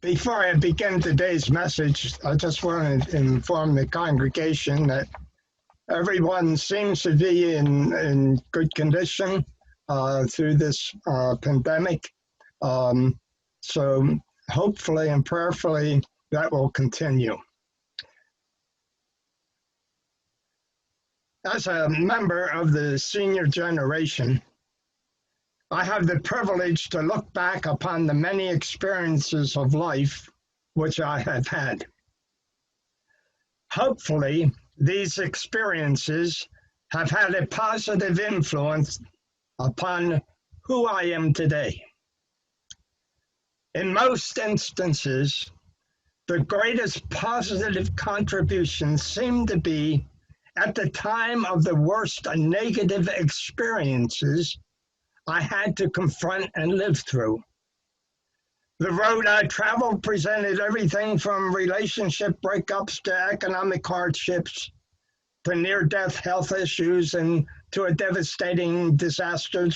Before I begin today's message, I just want to inform the congregation that everyone seems to be in good condition through this pandemic. So hopefully and prayerfully that will continue. As a member of the senior generation, I have the privilege to look back upon the many experiences of life which I have had. Hopefully, these experiences have had a positive influence upon who I am today. In most instances, the greatest positive contributions seem to be at the time of the worst negative experiences I had to confront and live through. The road I traveled presented everything from relationship breakups to economic hardships to near-death health issues and to a devastating disaster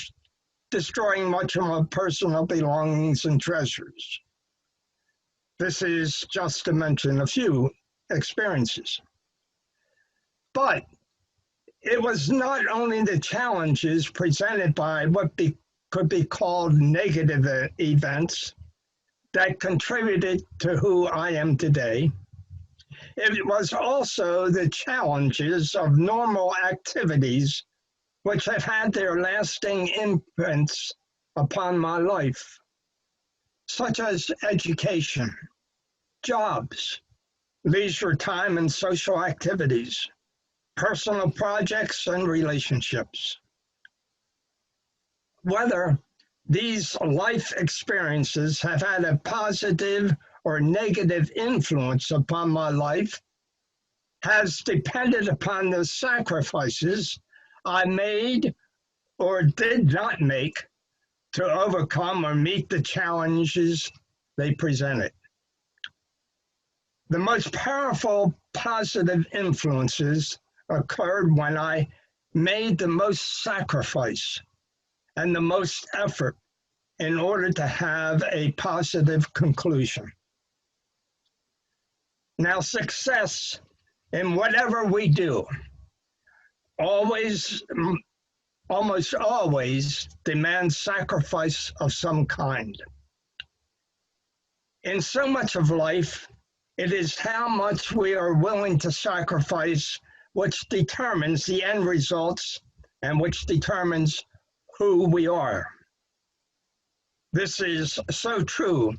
destroying much of my personal belongings and treasures. This is just to mention a few experiences. But it was not only the challenges presented by what could be called negative events that contributed to who I am today. It was also the challenges of normal activities which have had their lasting imprints upon my life, such as education, jobs, leisure time and social activities, personal projects and relationships. Whether these life experiences have had a positive or negative influence upon my life has depended upon the sacrifices I made or did not make to overcome or meet the challenges they presented. The most powerful positive influences occurred when I made the most sacrifice and the most effort in order to have a positive conclusion. Now, success in whatever we do almost always demands sacrifice of some kind. In so much of life, it is how much we are willing to sacrifice which determines the end results and which determines who we are. This is so true,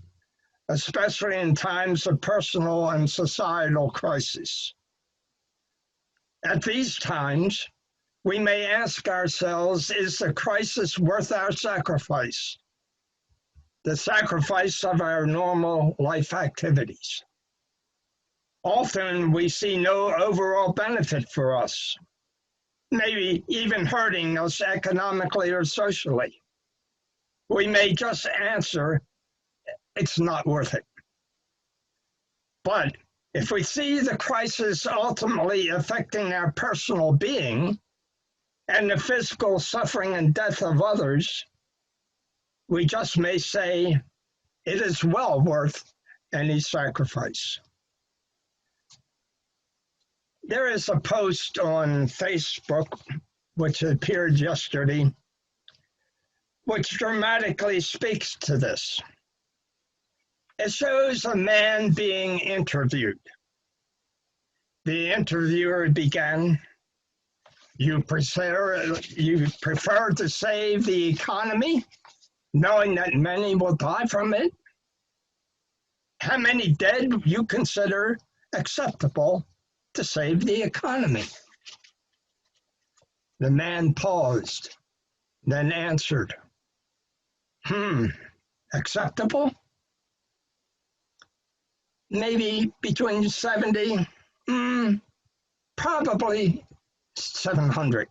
especially in times of personal and societal crisis. At these times, we may ask ourselves, is the crisis worth our sacrifice? The sacrifice of our normal life activities. Often we see no overall benefit for us, maybe even hurting us economically or socially. We may just answer, it's not worth it. But if we see the crisis ultimately affecting our personal being and the physical suffering and death of others, we just may say, it is well worth any sacrifice. There is a post on Facebook, which appeared yesterday, which dramatically speaks to this. It shows a man being interviewed. The interviewer began, you prefer to save the economy, knowing that many will die from it? How many dead you consider acceptable to save the economy? The man paused, then answered, acceptable? Maybe between 70, probably 700.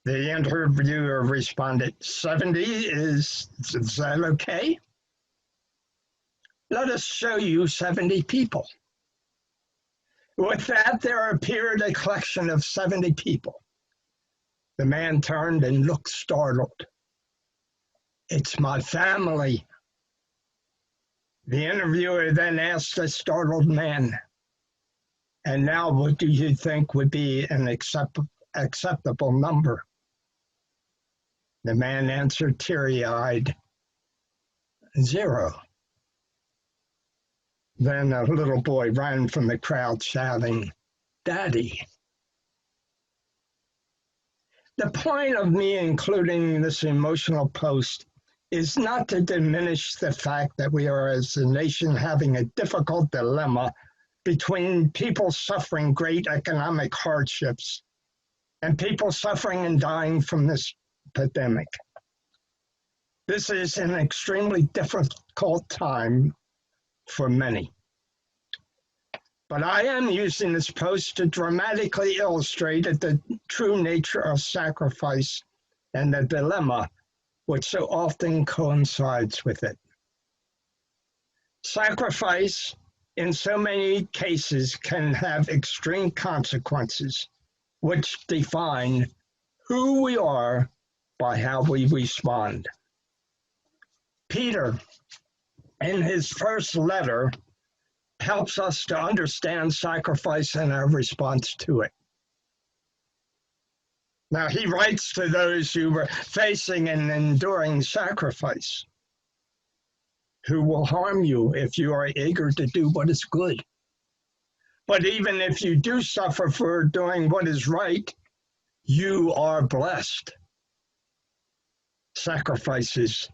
The interviewer responded, 70, is that okay? Let us show you 70 people. With that, there appeared a collection of 70 people. The man turned and looked startled. It's my family. The interviewer then asked the startled man, "And now what do you think would be an acceptable number?" The man answered teary-eyed, "0." Then a little boy ran from the crowd shouting, "Daddy." The point of me including this emotional post is not to diminish the fact that we are as a nation having a difficult dilemma between people suffering great economic hardships and people suffering and dying from this pandemic. This is an extremely difficult time for many. But I am using this post to dramatically illustrate the true nature of sacrifice and the dilemma which so often coincides with it. Sacrifice, in so many cases, can have extreme consequences, which define who we are by how we respond. Peter, in his first letter, helps us to understand sacrifice and our response to it. Now, he writes to those who were facing and enduring sacrifice, who will harm you if you are eager to do what is good. But even if you do suffer for doing what is right, you are blessed. Sacrifices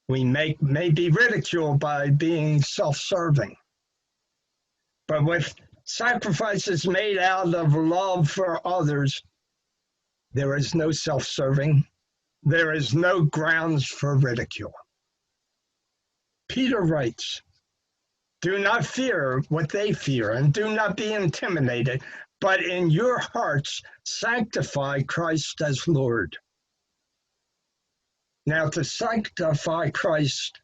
we make may be ridiculed by being self-serving. But with sacrifices made out of love for others, there is no self-serving. There is no grounds for ridicule. Peter writes, "Do not fear what they fear, and do not be intimidated, but in your hearts sanctify Christ as Lord." Now, to sanctify Christ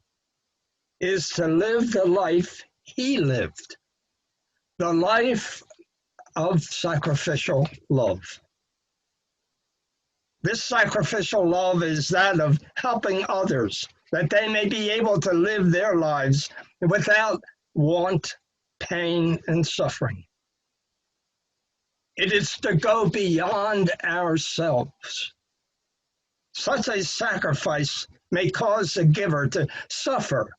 is to live the life he lived, the life of sacrificial love. This sacrificial love is that of helping others, that they may be able to live their lives without want, pain, and suffering. It is to go beyond ourselves. Such a sacrifice may cause the giver to suffer,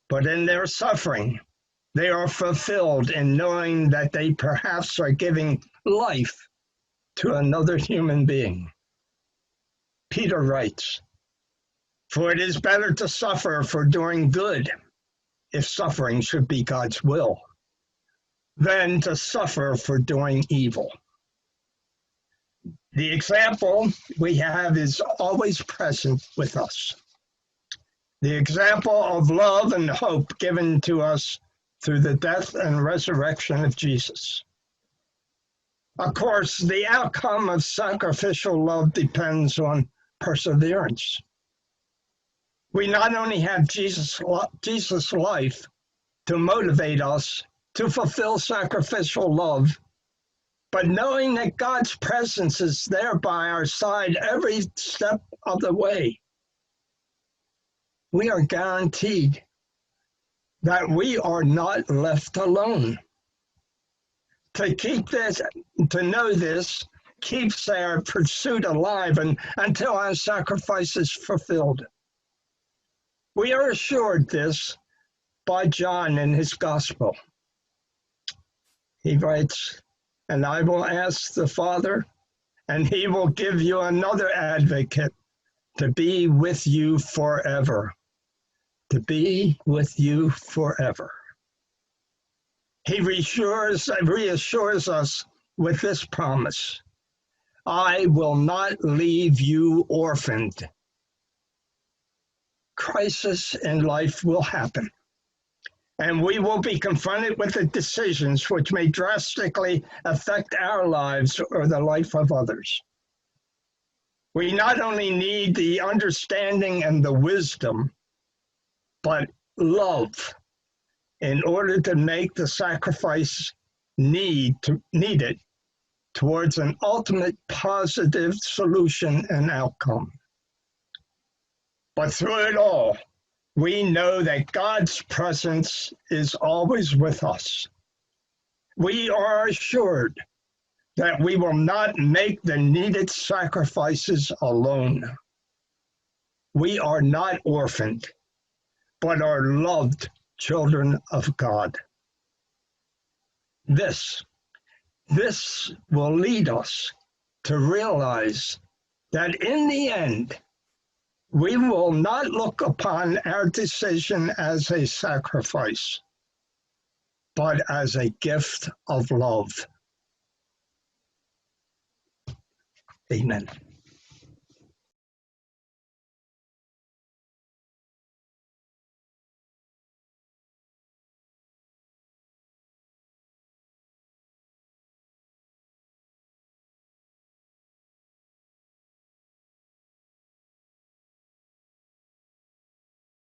but in their suffering, they are fulfilled in knowing that they perhaps are giving life to another human being. Peter writes, "For it is better to suffer for doing good, if suffering should be God's will, than to suffer for doing evil." The example we have is always present with us. The example of love and hope given to us through the death and resurrection of Jesus. Of course, the outcome of sacrificial love depends on perseverance. We not only have Jesus' life to motivate us to fulfill sacrificial love, but knowing that God's presence is there by our side every step of the way, we are guaranteed that we are not left alone. To know this keeps our pursuit alive until our sacrifice is fulfilled. We are assured this by John in his gospel. He writes, "And I will ask the Father, and he will give you another advocate to be with you forever." To be with you forever. He reassures us with this promise: "I will not leave you orphaned." Crisis in life will happen, and we will be confronted with the decisions which may drastically affect our lives or the life of others. We not only need the understanding and the wisdom, but love in order to make the sacrifice needed towards an ultimate positive solution and outcome. But through it all, we know that God's presence is always with us. We are assured that we will not make the needed sacrifices alone. We are not orphaned, but are loved children of God. This will lead us to realize that in the end, we will not look upon our decision as a sacrifice, but as a gift of love. Amen.